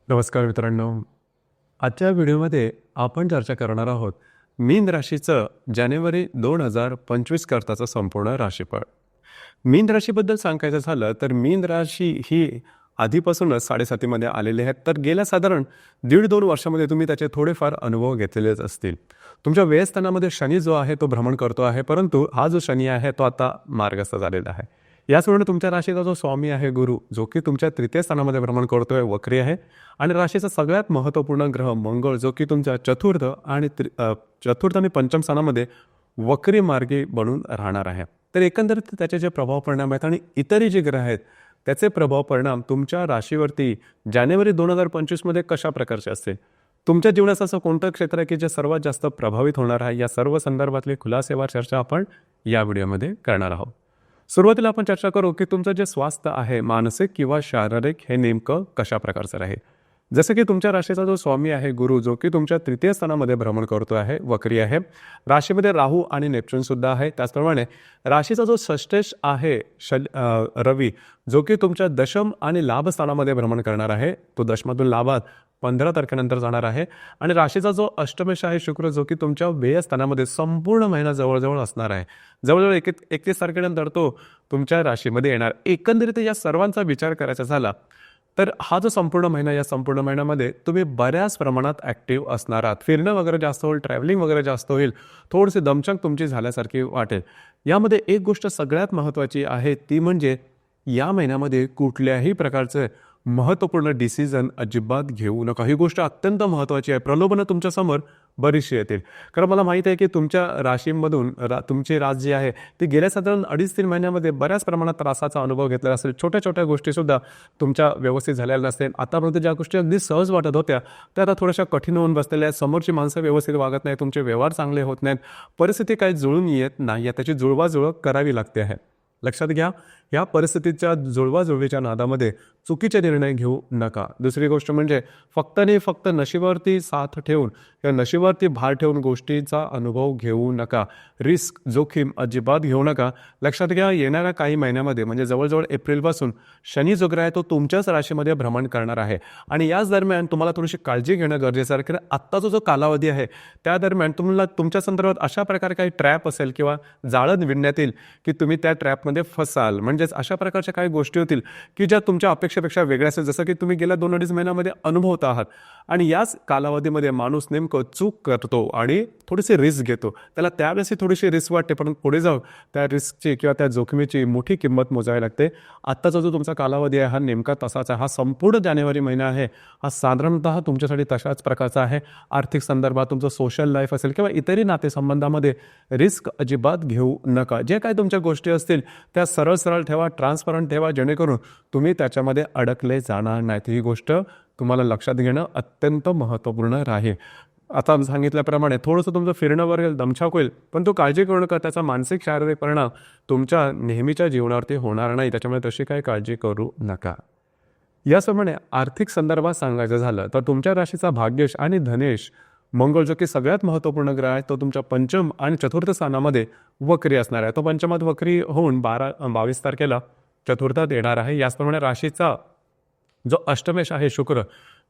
नमस्कार मित्रांनो. आजच्या व्हिडिओमध्ये आपण चर्चा करणार आहोत मीन राशीचं जानेवारी 2025 करताचं संपूर्ण राशीफळ. मीन राशीबद्दल सांगायचं झालं तर मीन राशी ही आधीपासूनच 7.5मध्ये आलेली आहेत. तर गेल्या साधारण 1.5-2 वर्षामध्ये तुम्ही त्याचे थोडेफार अनुभव घेतलेलेच असतील. तुमच्या व्ययस्थानामध्ये शनी जो आहे तो भ्रमण करतो आहे, परंतु हा जो शनी आहे तो आता मार्गस्थ झालेला आहे. याचवेळी तुमच्या राशीचा जो स्वामी आहे गुरु, जो की तुमच्या तृतीय स्थानामध्ये भ्रमण करतोय, वक्री आहे. आणि राशीचा सगळ्यात महत्त्वपूर्ण ग्रह मंगळ, जो की तुमच्या चतुर्थ आणि पंचम स्थानामध्ये वक्री मार्गी बनून राहणार आहे. तर एकंदरीत त्याचे जे प्रभाव परिणाम आहेत आणि इतरही जे ग्रह आहेत त्याचे प्रभाव परिणाम तुमच्या राशीवरती जानेवारी 2025मध्ये कशा प्रकारचे असतील, तुमच्या जीवनाचं असं कोणतं क्षेत्र आहे की जे सर्वात जास्त प्रभावित होणार आहे, या सर्व संदर्भातली खुलासेवार चर्चा आपण या व्हिडिओमध्ये करणार आहोत. सुरुवातीला आपण चर्चा करू की तुमचं जे स्वास्थ्य आहे, मानसिक किंवा शारीरिक, हे नेमकं कशा प्रकारचं राहील. जसं की तुमच्या राशीचा जो स्वामी आहे गुरु, जो की तुमच्या तृतीय स्थानामध्ये भ्रमण करतो आहे, वक्री आहे. राशीमध्ये राहू आणि नेपच्यून सुद्धा आहे. त्याचप्रमाणे राशीचा जो षष्ठेश आहे रवी, जो की तुमच्या दशम आणि लाभ स्थानामध्ये भ्रमण करणार आहे, तो दशमातून लाभात 15 तारखेनंतर जाणार आहे. आणि राशीचा जो अष्टमेश आहे शुक्र, जो की तुमच्या व्यय स्थानामध्ये संपूर्ण महिना जवळजवळ असणार आहे. जवळजवळ 31 तारखेनंतर तो तुमच्या राशीमध्ये येणार. एकंदरीत या सर्वांचा विचार करायचा झाला तर हा जो संपूर्ण महिना, या संपूर्ण महिन्यामध्ये तुम्ही बऱ्याच प्रमाणात ॲक्टिव्ह असणार आहात. फिरणं वगैरे जास्त होईल, ट्रॅव्हलिंग वगैरे जास्त होईल, थोडीशी दमछाक तुमची झाल्यासारखी वाटेल. यामध्ये एक गोष्ट सगळ्यात महत्त्वाची आहे, ती म्हणजे या महिन्यामध्ये कुठल्याही प्रकारचे महत्त्वपूर्ण डिसिजन अजिबात घेऊ नका. ही गोष्ट अत्यंत महत्त्वाची आहे. प्रलोभनं तुमच्यासमोर बरीचशी येतील. कारण मला माहीत आहे की तुमच्या राशीमधून तुमची रास जी आहे ती गेल्या साधारण 2.5-3 महिन्यामध्ये बऱ्याच प्रमाणात त्रासाचा अनुभव घेतलेला असेल. छोट्या छोट्या गोष्टीसुद्धा तुमच्या व्यवस्थित झालेल्या नसतील. आतापर्यंत ज्या गोष्टी अगदी सहज वाटत होत्या त्या आता थोड्याशा कठीण होऊन बसलेल्या आहेत. समोरची माणसं व्यवस्थित वागत नाही, तुमचे व्यवहार चांगले होत नाहीत, परिस्थिती काही जुळून येत नाही, त्याची जुळवाजुळव करावी लागते आहे. लक्षात घ्या, या परिस्थितीच्या जुळवाजुळवीच्या नादामध्ये चुकीचे निर्णय घेऊ नका. दुसरी गोष्ट म्हणजे फक्त नशिबावरती साथ ठेवून किंवा नशिबावरती भार ठेवून गोष्टीचा अनुभव घेऊ नका. रिस्क, जोखीम अजिबात घेऊ नका. लक्षात घ्या, येणाऱ्या काही महिन्यामध्ये म्हणजे जवळजवळ एप्रिलपासून शनी जो ग्रह आहे तो तुमच्याच राशीमध्ये भ्रमण करणार आहे. आणि याच दरम्यान तुम्हाला थोडीशी काळजी घेणं गरजेचं आहे. कारण आत्ताचा जो कालावधी आहे त्या दरम्यान तुम्हाला तुमच्या संदर्भात अशा प्रकारे काही ट्रॅप असेल किंवा जाळं विणण्यात येईल की तुम्ही त्या ट्रॅपमध्ये फसाल. म्हणजेच अशा प्रकारच्या काही गोष्टी होतील की ज्या तुमच्या अपेक्षेपेक्षा वेगळ्या असेल, जसं की तुम्ही गेल्या 2-2.5 महिन्यामध्ये अनुभवत आहात. आणि याच कालावधीमध्ये माणूस नेमकं चूक करतो आणि थोडीशी रिस्क घेतो. त्याला त्यावेळेस थोडीशी रिस्क वाटते, पण पुढे जाऊन त्या रिस्कची किंवा त्या जोखमीची मोठी किंमत मोजावी लागते. आत्ताचा जो तुमचा कालावधी आहे हा नेमका तसाच आहे. हा संपूर्ण जानेवारी महिना आहे, हा साधारणतः तुमच्यासाठी तशाच प्रकारचा आहे. आर्थिक संदर्भात तुमचं सोशल लाईफ असेल किंवा इतरही नातेसंबंधामध्ये रिस्क अजिबात घेऊ नका. जे काही तुमच्या गोष्टी असतील त्या सरळ ठेवा, ट्रान्सपरंट ठेवा, जेणेकरून तुम्ही त्याच्यामध्ये अडकले जाणार नाहीत. ही गोष्ट तुम्हाला लक्षात घेणं अत्यंत महत्त्वपूर्ण राहील. आता सांगितल्याप्रमाणे थोडंसं तुमचं फिरणं वगैरे दमछाक होईल, पण तो काळजी करू नका. त्याचा मानसिक शारीरिक परिणाम तुमच्या नेहमीच्या जीवनावरती होणार नाही, त्याच्यामुळे तशी काही काळजी करू नका. याप्रमाणे आर्थिक संदर्भात सांगायचं झालं तर तुमच्या राशीचा भाग्येश आणि धनेश मंगळ, जो की सगळ्यात महत्त्वपूर्ण ग्रह आहे, तो तुमच्या पंचम आणि चतुर्थ स्थानामध्ये वक्री असणार आहे. तो पंचमात वक्री होऊन 22 तारखेला चतुर्थात येणार आहे. याचप्रमाणे राशीचा जो अष्टमेश आहे शुक्र,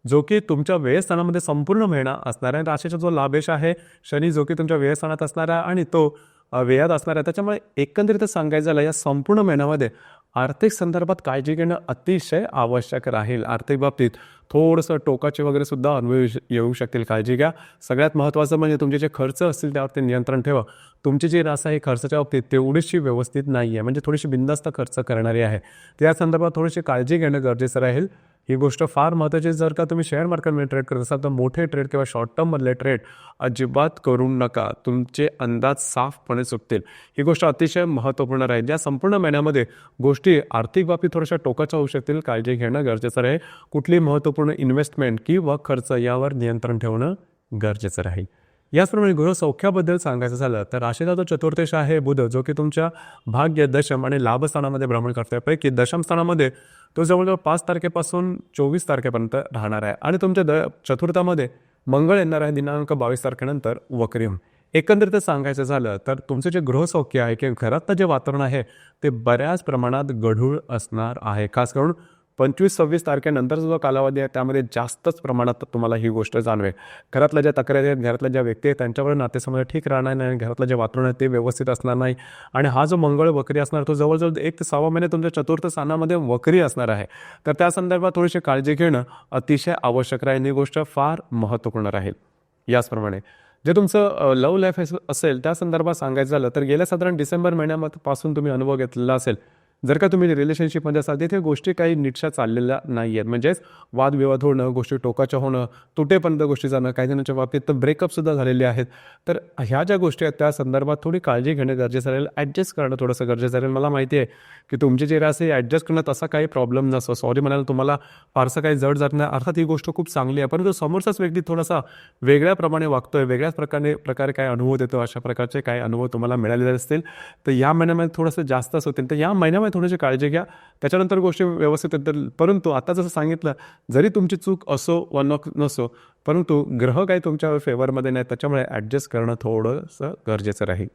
जो की तुमच्या व्ययस्थानामध्ये संपूर्ण महिना असणार आहे. राशीचा जो लाभेश आहे शनी, जो की तुमच्या व्ययस्थानात असणार आहे आणि तो व्ययात असणार आहे. त्याच्यामुळे एकंदरीत सांगायचं झालं या संपूर्ण महिन्यामध्ये आर्थिक संदर्भात काळजी घेणं अतिशय आवश्यक राहील. आर्थिक बाबतीत थोडंसं टोकाचे वगैरे सुद्धा अनुभव येऊ शकतील, काळजी घ्या. सगळ्यात महत्त्वाचं म्हणजे तुमचे जे खर्च असतील त्यावरती नियंत्रण ठेवा. तुमची जी रास आहे खर्चाच्या बाबतीत तेवढीशी व्यवस्थित नाही आहे, म्हणजे थोडीशी बिनधास्त खर्च करणारी आहे. त्या संदर्भात थोडीशी काळजी घेणं गरजेचं राहील. ही गोष्ट फार महत्त्वाची. जर का तुम्ही शेअर मार्केटमध्ये ट्रेड करत असाल तर मोठे ट्रेड किंवा शॉर्ट टर्ममधले ट्रेड अजिबात करू नका. तुमचे अंदाज साफपणे चुकतील. ही गोष्ट अतिशय महत्त्वपूर्ण राहील. या संपूर्ण महिन्यामध्ये गोष्टी आर्थिक बाबतीत थोड्याशा टोकाच्या होऊ शकतील, काळजी घेणं गरजेचं राहील. कुठली महत्त्वपूर्ण इन्व्हेस्टमेंट किंवा खर्च यावर नियंत्रण ठेवणं गरजेचं राहील. याचप्रमाणे गृहसौख्याबद्दल सांगायचं झालं तर राशीचा जो चतुर्थेश आहे बुध, जो की तुमच्या भाग्य, दशम आणि लाभ स्थानामध्ये भ्रमण करतोय. पैकी दशम स्थानामध्ये तो जवळजवळ 5 तारखेपासून 24 तारखेपर्यंत राहणार आहे. आणि तुमच्या चतुर्थामध्ये मंगळ येणार आहे दिनांक 22 तारखेनंतर वक्री होऊन. एकंदरीत सांगायचं झालं तर तुमचं जे गृहसौख्य आहे किंवा घरातलं जे वातावरण आहे ते बऱ्याच प्रमाणात गढूळ असणार आहे. खास करून 25-26 तारखेनंतरचा जो कालावधी आहे त्यामध्ये जास्तच प्रमाणात तुम्हाला ही गोष्ट जाणवेल. घरातल्या ज्या तक्रारी आहेत, घरातल्या ज्या व्यक्ती आहेत त्यांच्यावर नातेसंबंध ठीक राहणार नाही, घरातलं जे वातावरण आहे ते व्यवस्थित असणार नाही आणि हा जो मंगळ वक्री असणार तो जवळजवळ 1 ते 6 महिने तुमच्या चतुर्थ स्थानामध्ये वक्री असणार आहे. तर त्या संदर्भात थोडीशी काळजी घेणं अतिशय आवश्यक राहील. ही गोष्ट फार महत्त्वपूर्ण राहील. याचप्रमाणे जे तुमचं लव्ह लाईफ असेल त्या संदर्भात सांगायचं झालं तर गेल्या साधारण डिसेंबर महिन्यापासून तुम्ही अनुभव घेतलेला असेल. जर का तुम्ही रिलेशनशिपमध्ये असाल तिथे गोष्टी काही नीटशा चाललेल्या नाही आहेत. म्हणजेच वादविवाद होणं, गोष्टी टोकाच्या होणं, तुटेपर्यंत गोष्टी जाणं, काही जणांच्या बाबतीत तर ब्रेकअपसुद्धा झालेले आहेत. तर ह्या ज्या गोष्टी आहेत त्या संदर्भात थोडी काळजी घेणं गरजेचं राहील. ॲडजस्ट करणं थोडंसं गरजेचं राहील. मला माहिती आहे की तुमची जे रास आहे ॲडजस्ट करणं तसा काही प्रॉब्लेम नसतो. सॉरी म्हणायला तुम्हाला फारसं काही जड जात नाही. अर्थात ही गोष्ट खूप चांगली आहे, परंतु समोरचाच व्यक्ती थोडासा वेगळ्याप्रमाणे वागतोय, वेगळ्याच प्रकारे काय अनुभव देतो, अशा प्रकारचे काही अनुभव तुम्हाला मिळालेले असतील तर या महिन्यामध्ये थोडंसं जास्तच होतील. तर या महिन्यामध्ये थोडीशी काळजी घ्या. त्याच्यानंतर गोष्टी व्यवस्थित येतील. परंतु आता जसं सांगितलं, जरी तुमची चूक असो वा नसो, परंतु ग्रह काही तुमच्या फेवरमध्ये नाही, त्याच्यामुळे ॲडजस्ट करणं थोडंसं गरजेचं राहील.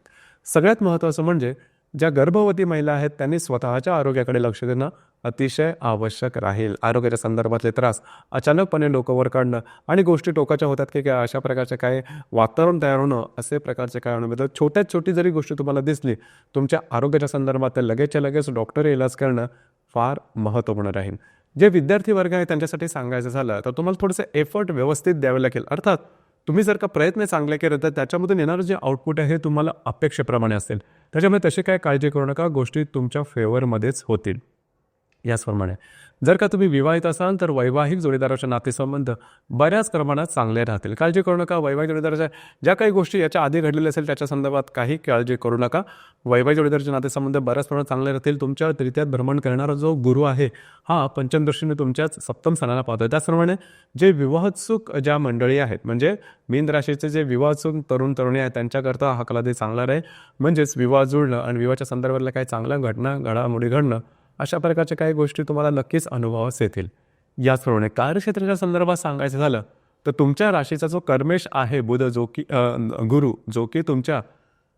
सगळ्यात महत्त्वाचं म्हणजे ज्या गर्भवती महिला आहेत त्यांनी स्वतःच्या आरोग्याकडे लक्ष देणं अतिशय आवश्यक राहील. आरोग्याच्या संदर्भातले त्रास अचानकपणे डोकंवर काढणं आणि गोष्टी टोकाच्या होतात की काय अशा प्रकारचे काय वातावरण तयार होणं, असे प्रकारचे काय अनुभव. छोट्यात छोटी जरी गोष्ट तुम्हाला दिसली तुमच्या आरोग्याच्या संदर्भात तर लगेचच्या लगेच डॉक्टर इलाज करणं फार महत्त्वपूर्ण राहील. जे विद्यार्थी वर्ग आहे त्यांच्यासाठी सांगायचं झालं तर तुम्हाला थोडंसं एफर्ट व्यवस्थित द्यावे लागेल. अर्थात तुम्ही जर का प्रयत्न चांगले केले तर त्याच्यामधून येणारं जे आउटपुट आहे हे तुम्हाला अपेक्षेप्रमाणे असेल. त्याच्यामुळे तशी काय काळजी करू नका, गोष्टी तुमच्या फेवरमध्येच होतील. याचप्रमाणे जर का तुम्ही विवाहित असाल तर वैवाहिक जोडीदाराचे नातेसंबंध बऱ्याच प्रमाणात चांगले राहतील. काळजी करू नका. वैवाहिक जोडीदाराच्या ज्या काही गोष्टी याच्या आधी घडलेल्या असेल त्याच्या संदर्भात काही काळजी करू नका. वैवाहिक जोडीदाराचे नातेसंबंध बऱ्याच प्रमाणात चांगले राहतील. तुमच्या तृतीयात भ्रमण करणारा जो गुरु आहे हा पंचम दृष्टीने तुमच्याच सप्तम स्थानाला पाहतोय. त्याचप्रमाणे जे विवाहोत्सुक ज्या मंडळी आहेत म्हणजे मीन राशीचे जे विवाहोत्सुक तरुण तरुणी आहेत त्यांच्याकरता हा कालावधी चांगला राहील. म्हणजेच विवाह जुळणं आणि विवाहाच्या संदर्भातल्या काही चांगल्या घडामोडी घडणं अशा प्रकारच्या काही गोष्टी तुम्हाला नक्कीच अनुभवास येतील. याचप्रमाणे कार्यक्षेत्राच्या संदर्भात सांगायचं झालं तर तुमच्या राशीचा जो कर्मेश आहे बुध गुरु जो की तुमच्या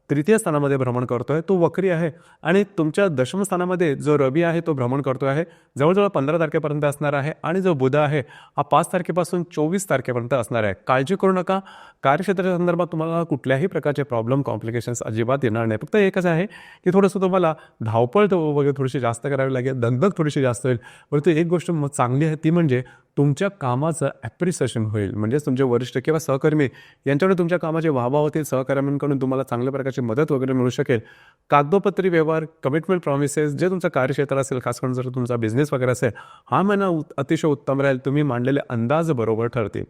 तृतीय स्थानामध्ये भ्रमण करतोय तो वक्री आहे आणि तुमच्या दशम स्थानामध्ये जो रवी आहे तो भ्रमण करतोय आहे. जवळजवळ 15 तारखेपर्यंत असणार आहे आणि जो बुध आहे हा 5 तारखेपासून 24 तारखेपर्यंत असणार आहे. काळजी करू नका. कार्यक्षेत्राच्या संदर्भात तुम्हाला कुठल्याही प्रकारचे प्रॉब्लेम कॉम्प्लिकेशन्स अजिबात येणार नाही. फक्त एकच आहे की थोडंसं तुम्हाला धावपळ वगैरे थोडीशी जास्त करावी लागेल, दगदग थोडीशी जास्त होईल. परंतु एक गोष्ट चांगली आहे ती म्हणजे तुमच्या कामाचं ॲप्रिसिएशन होईल. म्हणजेच तुमचे वरिष्ठ किंवा सहकर्मी यांच्याकडे तुमच्या कामाचे वाहवा होतील. सहकर्म्यांकडून तुम्हाला चांगल्या प्रकारची मदत वगैरे मिळू शकेल. कागदोपत्री व्यवहार, कमिटमेंट प्रॉमिसेस जे तुमचं कार्यक्षेत्र असेल, खास करून जर तुमचा बिझनेस वगैरे असेल, हा महिना अतिशय उत्तम राहील. तुम्ही मांडलेले अंदाज बरोबर ठरतील.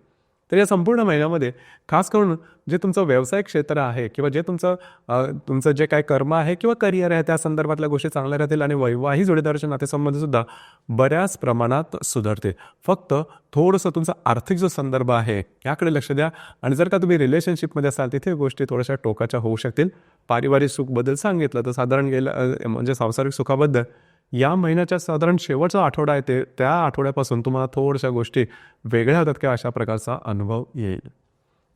तर या संपूर्ण महिन्यामध्ये खास करून जे तुमचं व्यावसायिक क्षेत्र आहे किंवा जे तुमचं जे काय कर्म आहे किंवा करिअर आहे त्या संदर्भातल्या गोष्टी चांगल्या राहतील आणि वैवाहिक जोडीदाराच्या नातेसंबंधसुद्धा बऱ्याच प्रमाणात सुधारते. फक्त थोडंसं तुमचा आर्थिक जो संदर्भ आहे याकडे लक्ष द्या आणि जर का तुम्ही रिलेशनशिपमध्ये असाल तिथे गोष्टी थोड्याशा टोकाच्या होऊ शकतील. पारिवारिक सुखबद्दल सांगितलं तर साधारण म्हणजे सांसारिक सुखाबद्दल या महिन्याच्या साधारण शेवटचा आठवडा आहे त्या आठवड्यापासून तुम्हाला थोड्याशा गोष्टी वेगळ्या होतात किंवा अशा प्रकारचा अनुभव येईल.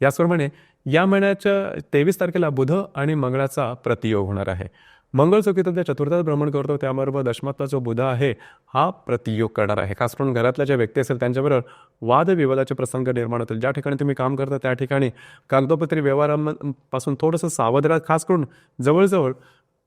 याचप्रमाणे या महिन्याच्या 23 तारखेला बुध आणि मंगळाचा प्रतियोग होणार आहे. मंगळ जो की तुमच्या चतुर्थात भ्रमण करतो त्याबरोबर दशमातला जो बुध आहे हा प्रतियोग करणार आहे. खास करून घरातल्या ज्या व्यक्ती असेल त्यांच्याबरोबर वादविवादाचे प्रसंग निर्माण होतील. ज्या ठिकाणी तुम्ही काम करता त्या ठिकाणी कागदोपत्री व्यवहारांपासून थोडंसं सावध राहा. खास करून जवळजवळ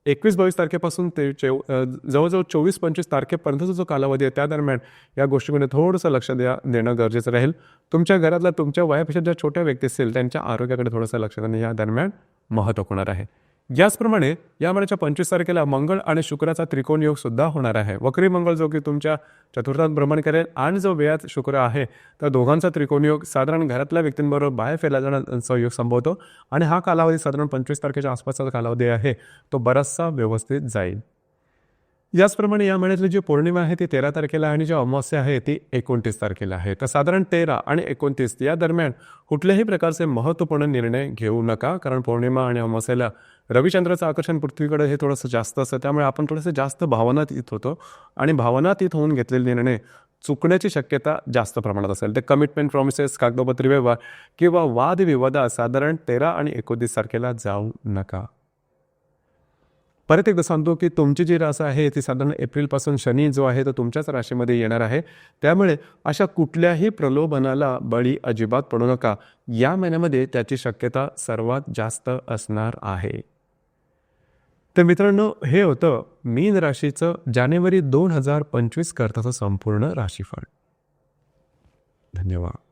21-22 तारखेपासून ते जवळजवळ 24-25 तारखेपर्यंतचा जो कालावधी आहे त्या दरम्यान या गोष्टीमध्ये थोडंसं लक्ष देणं गरजेचं राहील. तुमच्या घरातल्या तुमच्या वयापेक्षा ज्या छोट्या व्यक्ती असतील त्यांच्या आरोग्याकडे थोडंसं लक्ष देणं या दरम्यान महत्त्वपूर्ण होणार आहे. याचप्रमाणे या महिन्याच्या 25 तारखेला मंगळ आणि शुक्राचा त्रिकोण योग सुद्धा होणार आहे. वक्री मंगळ जो की तुमच्या चतुर्थात भ्रमण करेल आणि जो व्ययात शुक्र आहे तर दोघांचा त्रिकोण योग साधारण घरातल्या व्यक्तींबरोबर बाहेर फिरला जाण्याचा योग संभवतो आणि हा कालावधी साधारण 25 तारखेच्या आसपासचा कालावधी आहे तो बराचसा व्यवस्थित जाईल. याचप्रमाणे या महिन्यातली जी पौर्णिमा आहे ती 13 तारखेला आणि जी अमावस्या आहे ती 29 तारखेला आहे. तर साधारण 13 आणि 29 या दरम्यान कुठल्याही प्रकारचे महत्त्वपूर्ण निर्णय घेऊ नका, कारण पौर्णिमा आणि अमावस्येला रविचंद्राचं आकर्षण पृथ्वीकडे हे थोडंसं जास्त असतं. त्यामुळे आपण थोडंसं जास्त भावनातीत होतो आणि भावनातीत होऊन घेतलेले निर्णय चुकण्याची शक्यता जास्त प्रमाणात असेल. ते कमिटमेंट प्रॉमिसेस, कागदोपत्री व्यवहार किंवा वादविवादात साधारण 13 आणि 29 तारखेला जाऊ नका. परत एकदा सांगतो की तुमची जी रास आहे ती साधारण एप्रिलपासून शनी जो आहे तो तुमच्याच राशीमध्ये येणार आहे. त्यामुळे अशा कुठल्याही प्रलोभनाला बळी अजिबात पडू नका. या महिन्यामध्ये त्याची शक्यता सर्वात जास्त असणार आहे. तर मित्रांनो, हे होतं मीन राशीचं जानेवारी 2025 करताचं संपूर्ण राशीफळ. धन्यवाद.